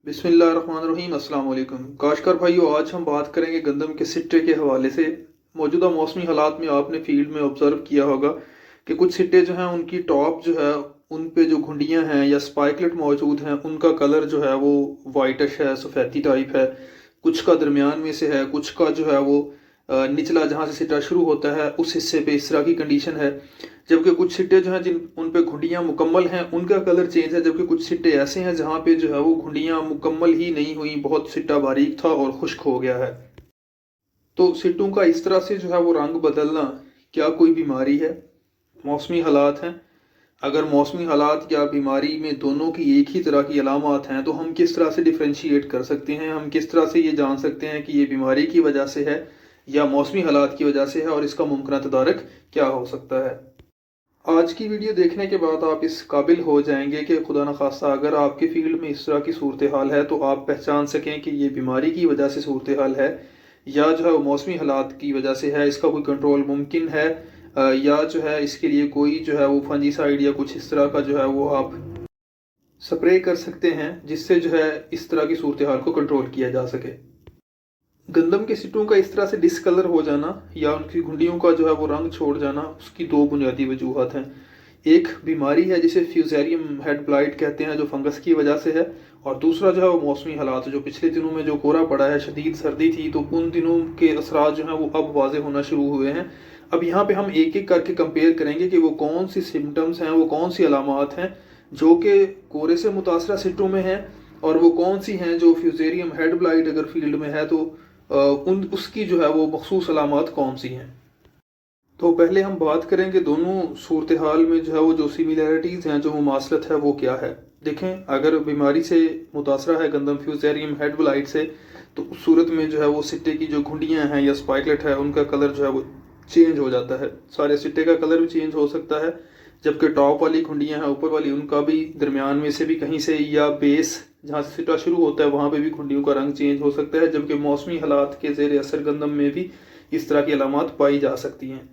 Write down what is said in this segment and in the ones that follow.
बिस्मिल्लाहिर्रहमानिर्रहीम अस्सलाम वालेकुम काशकार भाइयों। आज हम बात करेंगे गंदम के सिट्टे के हवाले से। मौजूदा मौसमी हालात में आपने फील्ड में ऑब्जर्व किया होगा कि कुछ सिट्टे जो हैं उनकी टॉप जो है उन पे जो घुंडियां हैं या स्पाइकलेट मौजूद हैं उनका कलर जो है वो वाइटिश है, सफ़ेदी टाइप है। कुछ का दरमियान में से है, कुछ का जो है वो निचला जहाँ से सिट्टा शुरू होता है उस हिस्से पे इस तरह की कंडीशन है। जबकि कुछ सिट्टे जो हैं जिन उन पे घुंडियाँ मुकम्मल हैं उनका कलर चेंज है। जबकि कुछ सिट्टे ऐसे हैं जहाँ पे जो है वो घुंडियाँ मुकम्मल ही नहीं हुई, बहुत सिट्टा बारीक था और खुश्क हो गया है। तो सिट्टों का इस तरह से जो है वो रंग बदलना क्या कोई बीमारी है? मौसमी हालात हैं। अगर मौसमी हालात या बीमारी में दोनों की एक ही तरह की अलामात हैं तो हम किस तरह से डिफ्रेंशिएट कर सकते हैं, हम किस तरह से ये जान सकते हैं कि ये बीमारी की वजह से है या मौसमी हालात की वजह से है और इसका मुमकिन तदारक क्या हो सकता है। आज की वीडियो देखने के बाद आप इस काबिल हो जाएंगे कि खुदा न खास्ता अगर आपके फील्ड में इस तरह की सूरत हाल है तो आप पहचान सकें कि ये बीमारी की वजह से सूरत हाल है या जो है वो मौसमी हालात की वजह से है, इसका कोई कंट्रोल मुमकिन है या जो है इसके लिए कोई जो है वो फंजीसाइड या कुछ इस तरह का जो है वो आप स्प्रे कर सकते हैं जिससे जो है इस तरह की सूरत हाल को कंट्रोल किया जा सके। गंदम के सिट्टों का इस तरह से डिसकलर हो जाना या उनकी घुंडियों का जो है वो रंग छोड़ जाना, उसकी दो बुनियादी वजूहत हैं। एक बीमारी है जिसे फ्यूजेरियम हेड ब्लाइट कहते हैं जो फंगस की वजह से है, और दूसरा जो है वो मौसमी हालात। जो पिछले दिनों में जो कोहरा पड़ा है, शदीद सर्दी थी, तो उन दिनों के असरात जो हैं वो अब वाजे होना शुरू हुए हैं। अब यहाँ पे हम एक एक करके कंपेयर करेंगे कि वो कौन सी सिम्टम्स हैं, वो कौन सी अलामात हैं जो कि कोहरे से मुतासरा सिट्टों में हैं, और वो कौन सी हैं जो फ्यूजेरियम हेड ब्लाइट अगर फील्ड में है तो उन उसकी जो है वो मखसूस अलामत कौन सी हैं। तो पहले हम बात करेंगे दोनों सूरत हाल में जो है वो जो सिमिलैरिटीज़ हैं, जो मुमासलत है वो क्या है। देखें, अगर बीमारी से मुतासरा है गंदम फ्यूजेरियम हेड ब्लाइट से, तो उस सूरत में जो है वो सिट्टे की जो घुंडियाँ हैं या स्पाइकलेट है उनका कलर जो है वो चेंज हो जाता है। सारे सिट्टे का कलर भी चेंज हो सकता है, जबकि टॉप वाली घुंडियाँ हैं ऊपर वाली उनका भी, दरमियान में से भी कहीं से, या बेस जहाँ से सिट्टा शुरू होता है वहाँ पे भी घुंडियों का रंग चेंज हो सकता है। जबकि मौसमी हालात के ज़ेर असर गंदम में भी इस तरह की अलामत पाई जा सकती हैं।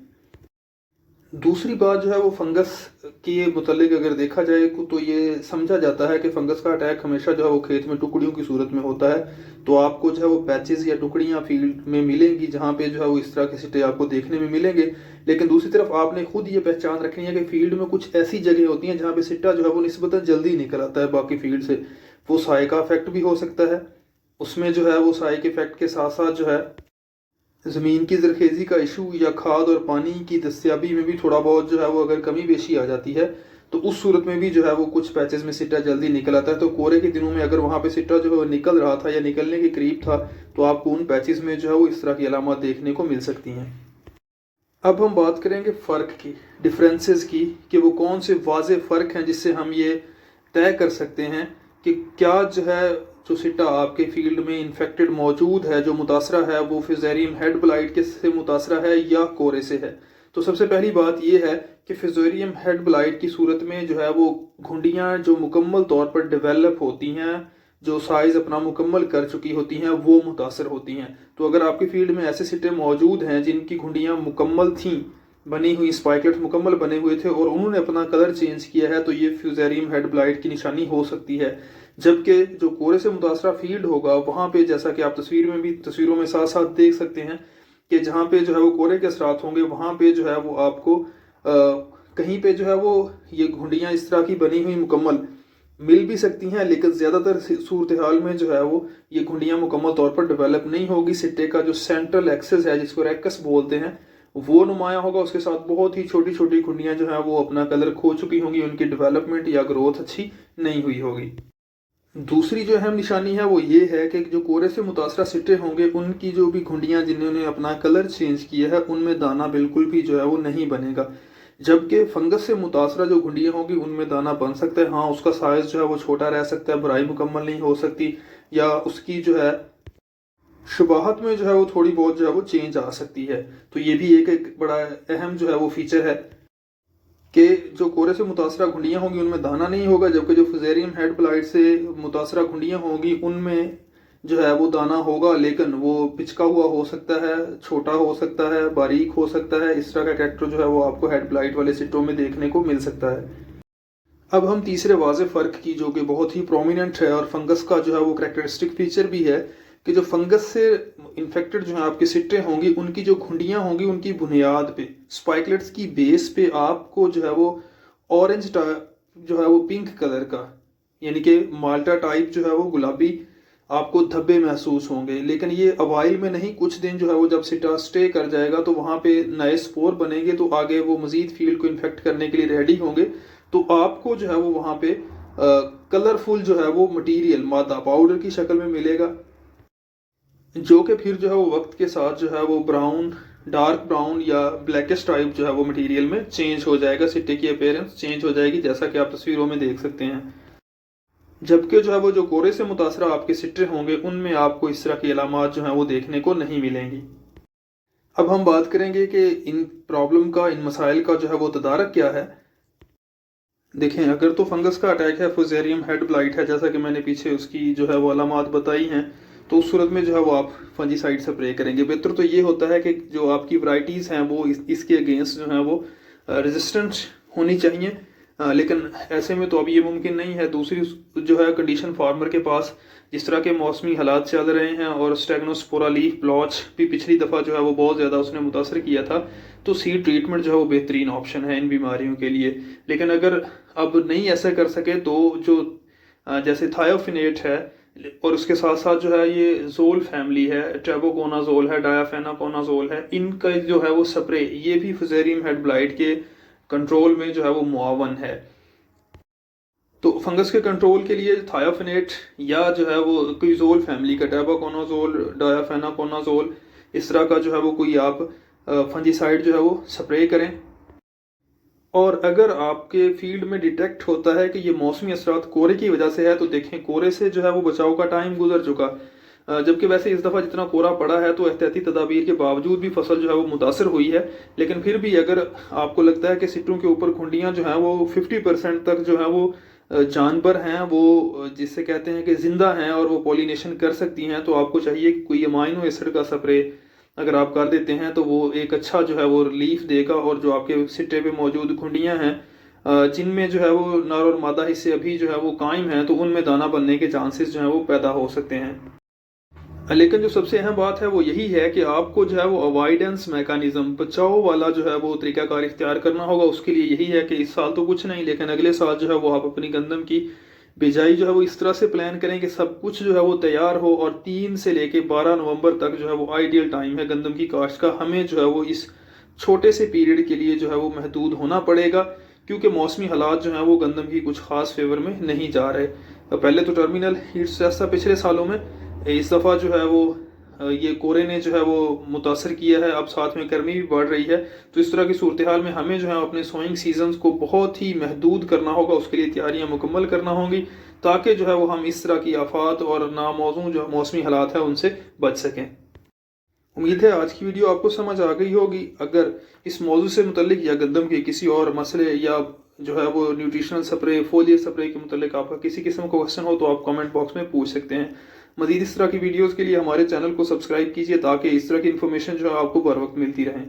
दूसरी बात जो है वो फंगस के मुतल्लिक अगर देखा जाए तो ये समझा जाता है कि फंगस का अटैक हमेशा जो है वो खेत में टुकड़ियों की सूरत में होता है। तो आपको जो है वो पैचेस या टुकड़ियाँ फील्ड में मिलेंगी जहाँ पे जो है वो इस तरह के सिट्टे आपको देखने में मिलेंगे। लेकिन दूसरी तरफ आपने खुद ये पहचान रखनी है कि फील्ड में कुछ ऐसी जगह होती हैं जहाँ पे सिट्टा जो है वो निस्बतन जल्दी निकल आता है बाकी फील्ड से। वो साए का इफेक्ट भी हो सकता है, उसमें जो है वो साए के इफेक्ट के साथ साथ जो है ज़मीन की ज़रखेज़ी का इशू या खाद और पानी की दस्तियाबी में भी थोड़ा बहुत जो है वो अगर कमी बेशी आ जाती है तो उस सूरत में भी जो है वो कुछ पैचेस में सिट्टा जल्दी निकल आता है। तो कोहरे के दिनों में अगर वहाँ पे सिट्टा जो है वो निकल रहा था या निकलने के करीब था तो आपको उन पैचेस में जो है वो इस तरह की अलामत देखने को मिल सकती हैं। अब हम बात करेंगे फ़र्क की, डिफरेंसेस की, कि वो कौन से वाज़े फ़र्क हैं जिससे हम ये तय कर सकते हैं कि क्या जो है जो सिट्टा आपके फील्ड में इन्फेक्टेड मौजूद है, जो मुतासरा है, वो फिजेरियम हेड ब्लाइट के से मुतासरा है या कोरे से है। तो सबसे पहली बात यह है कि फिजेरियम हेड ब्लाइट की सूरत में जो है वो घुंडियाँ जो मुकम्मल तौर पर डेवलप होती हैं, जो साइज़ अपना मुकम्मल कर चुकी होती हैं, वो मुतासर होती हैं। तो अगर आपकी फील्ड में ऐसे सिट्टे मौजूद हैं जिनकी घुंडियाँ मुकम्मल थीं, बनी हुई स्पाइकलेट मुकम्मल बने हुए थे, और उन्होंने अपना कलर चेंज किया है, तो ये फ्यूजेरियम हेड ब्लाइट की निशानी हो सकती है। जबकि जो कोहरे से मुतासरा फील्ड होगा वहाँ पे, जैसा कि आप तस्वीरों में साथ साथ देख सकते हैं कि जहाँ पे जो है वो कोहरे के असरात होंगे वहाँ पे जो है वो आपको कहीं पे जो है वो ये घुंडियाँ इस तरह की बनी हुई मुकम्मल मिल भी सकती हैं, लेकिन ज़्यादातर सूरत हाल में जो है वो ये घुंडियाँ मुकम्मल तौर पर डेवलप नहीं होगी। सिट्टे का जो सेंट्रल एक्सेस है जिसको रेकस बोलते हैं वो नुमाया होगा, उसके साथ बहुत ही छोटी छोटी घुंडियाँ जो हैं वो अपना कलर खो चुकी होंगी, उनकी डेवलपमेंट या ग्रोथ अच्छी नहीं हुई होगी। दूसरी जो अहम निशानी है वो ये है कि जो कोहरे से मुतासरा सिट्टे होंगे उनकी जो भी घुंडियाँ जिन्होंने अपना कलर चेंज किया है उनमें दाना बिल्कुल भी जो है वो नहीं बनेगा। जबकि फंगस से मुतासरा जो घुंडियाँ होंगी उनमें दाना बन सकता है। हाँ, उसका साइज़ जो है वो छोटा रह सकता है, भराई मुकम्मल नहीं हो सकती, या उसकी जो है शुबाहत में जो है वो थोड़ी बहुत जो है वो चेंज आ सकती है। तो ये भी एक बड़ा अहम जो है वो फीचर है कि जो कोहरे से मुतासरा घुंडियाँ होंगी उनमें दाना नहीं होगा, जबकि जो फिजेरियम हेड ब्लाइट से मुतासरा घुंडियाँ होंगी उनमें जो है वो दाना होगा, लेकिन वो पिचका हुआ हो सकता है, छोटा हो सकता है, बारीक हो सकता है। इस तरह का कैरेक्टर जो है वो आपको हेड ब्लाइट वाले सिट्टों में देखने को मिल सकता है। अब हम तीसरे वाज़ेह फ़र्क की, जो कि बहुत ही प्रोमिनेंट है और फंगस का जो है वो करैक्टरिस्टिक फीचर भी है, कि जो फंगस से इन्फेक्टेड जो है आपके सिट्टे होंगी, उनकी जो घुंडियाँ होंगी, उनकी बुनियाद पे, स्पाइकलेट्स की बेस पे आपको जो है वो ऑरेंज जो है वो पिंक कलर का, यानी कि माल्टा टाइप जो है वो गुलाबी आपको धब्बे महसूस होंगे। लेकिन ये अवाइल में नहीं, कुछ दिन जो है वो जब सिट्टा स्टे कर जाएगा तो वहाँ पे नए स्पोर बनेंगे, तो आगे वो मज़ीद फील्ड को इन्फेक्ट करने के लिए रेडी होंगे। तो आपको जो है वो वहाँ पे कलरफुल जो है वो मटेरियल मादा पाउडर की शक्ल में मिलेगा, जो कि फिर जो है वो वक्त के साथ जो है वो ब्राउन, डार्क ब्राउन या ब्लैकिश टाइप जो है वो मटेरियल में चेंज हो जाएगा। सिट्टे की अपीयरेंस चेंज हो जाएगी, जैसा कि आप तस्वीरों में देख सकते हैं। जबकि जो है वो जो कोरे से मुतासरा आपके सिट्टे होंगे, उनमें आपको इस तरह की अलामात जो हैं वो देखने को नहीं मिलेंगी। अब हम बात करेंगे कि इन प्रॉब्लम का, इन मसाइल का जो है वो तदारक क्या है। देखें, अगर तो फंगस का अटैक है, फुजेरियम हेड ब्लाइट है, जैसा कि मैंने पीछे उसकी जो है वो अलामात बताई हैं, तो उस सूरत में जो है वो आप फंजीसाइड स्प्रे करेंगे। बेहतर तो ये होता है कि जो आपकी वैरायटीज़ हैं वो इसके अगेंस्ट जो है वो रेजिस्टेंट होनी चाहिए। लेकिन ऐसे में तो अब ये मुमकिन नहीं है। दूसरी जो है कंडीशन फार्मर के पास, जिस तरह के मौसमी हालात चल रहे हैं और स्टेगनोस्पोरा लीफ ब्लॉच भी पिछली दफ़ा जो है वो बहुत ज़्यादा उसने मुतासर किया था, तो सीड ट्रीटमेंट जो है वो बेहतरीन ऑप्शन है इन बीमारियों के लिए। लेकिन अगर अब नहीं ऐसा कर सके तो जो जैसे थायोफिनेट है, और उसके साथ साथ जो है ये जोल फैमिली है, ट्रेबोकोनाजोल है, डायाफेनाकोनाजोल है, इनका जो है वो स्प्रे, ये भी फुजेरियम हेड ब्लाइट के कंट्रोल में जो है वो मुआवन है। तो फंगस के कंट्रोल के लिए थायोफिनेट या जो है वो कोई जोल फैमिली का, ट्रेबोकोनाजोल, डायाफेनाकोनाजोल, इस तरह का जो है वो कोई आप फंजीसाइड जो है वो स्प्रे करें। और अगर आपके फील्ड में डिटेक्ट होता है कि ये मौसमी असरात कोरे की वजह से है, तो देखें कोरे से जो है वो बचाव का टाइम गुजर चुका। जबकि वैसे इस दफ़ा जितना कोरा पड़ा है तो एहतियाती तदाबीर के बावजूद भी फसल जो है वो मुतासर हुई है। लेकिन फिर भी अगर आपको लगता है कि सिट्टों के ऊपर घुंडियाँ जो हैं वो 50% तक जो है वो जानवर हैं, वो जिससे कहते हैं कि ज़िंदा हैं और वो पॉलिनेशन कर सकती हैं, तो आपको चाहिए कि कोई अमाइनो एसिड का स्प्रे अगर आप कर देते हैं तो वो एक अच्छा जो है वो रिलीफ देगा। और जो आपके सिट्टे पे मौजूद घुंडियाँ हैं जिनमें जो है वो नर और मादा हिस्से अभी जो है वो कायम हैं, तो उनमें दाना बनने के चांसेस जो हैं वो पैदा हो सकते हैं। लेकिन जो सबसे अहम बात है वो यही है कि आपको जो है वो अवॉइडेंस मैकेनिज्म, बचाव वाला जो है वो तरीकाकार इख्तियार करना होगा। उसके लिए यही है कि इस साल तो कुछ नहीं, लेकिन अगले साल जो है वो आप अपनी गंदम की बिजाई जो है वो इस तरह से प्लान करें कि सब कुछ जो है वो तैयार हो, और 3 से लेके 12 नवंबर तक जो है वो आइडियल टाइम है गंदम की काश्त का। हमें जो है वो इस छोटे से पीरियड के लिए जो है वो महदूद होना पड़ेगा, क्योंकि मौसमी हालात जो हैं वो गंदम की कुछ खास फेवर में नहीं जा रहे। पहले तो टर्मिनल हीट स्ट्रेस था पिछले सालों में, इस दफ़ा जो है वो ये कोरे ने जो है वो मुतासर किया है, अब साथ में गर्मी भी बढ़ रही है। तो इस तरह की सूरत हाल में हमें जो है अपने सोइंग सीजन्स को बहुत ही महदूद करना होगा, उसके लिए तैयारियां मुकम्मल करना होंगी, ताकि जो है वो हम इस तरह की आफात और नामौजूद जो मौसमी हालात हैं उनसे बच सकें। उम्मीद है आज की वीडियो आपको समझ आ गई होगी। अगर इस मौजू से मुतल्लिक या गंदम के किसी और मसले या जो है वो न्यूट्रिशनल स्प्रे, फोलियर स्प्रे के मुतल्लिक आपका किसी किस्म का क्वेश्चन हो तो आप कमेंट बॉक्स में पूछ सकते हैं। मज़ीद इस तरह की वीडियोज़ के लिए हमारे चैनल को सब्सक्राइब कीजिए, ताकि इस तरह की इन्फॉर्मेशन जो है आपको बर वक्त मिलती रहे।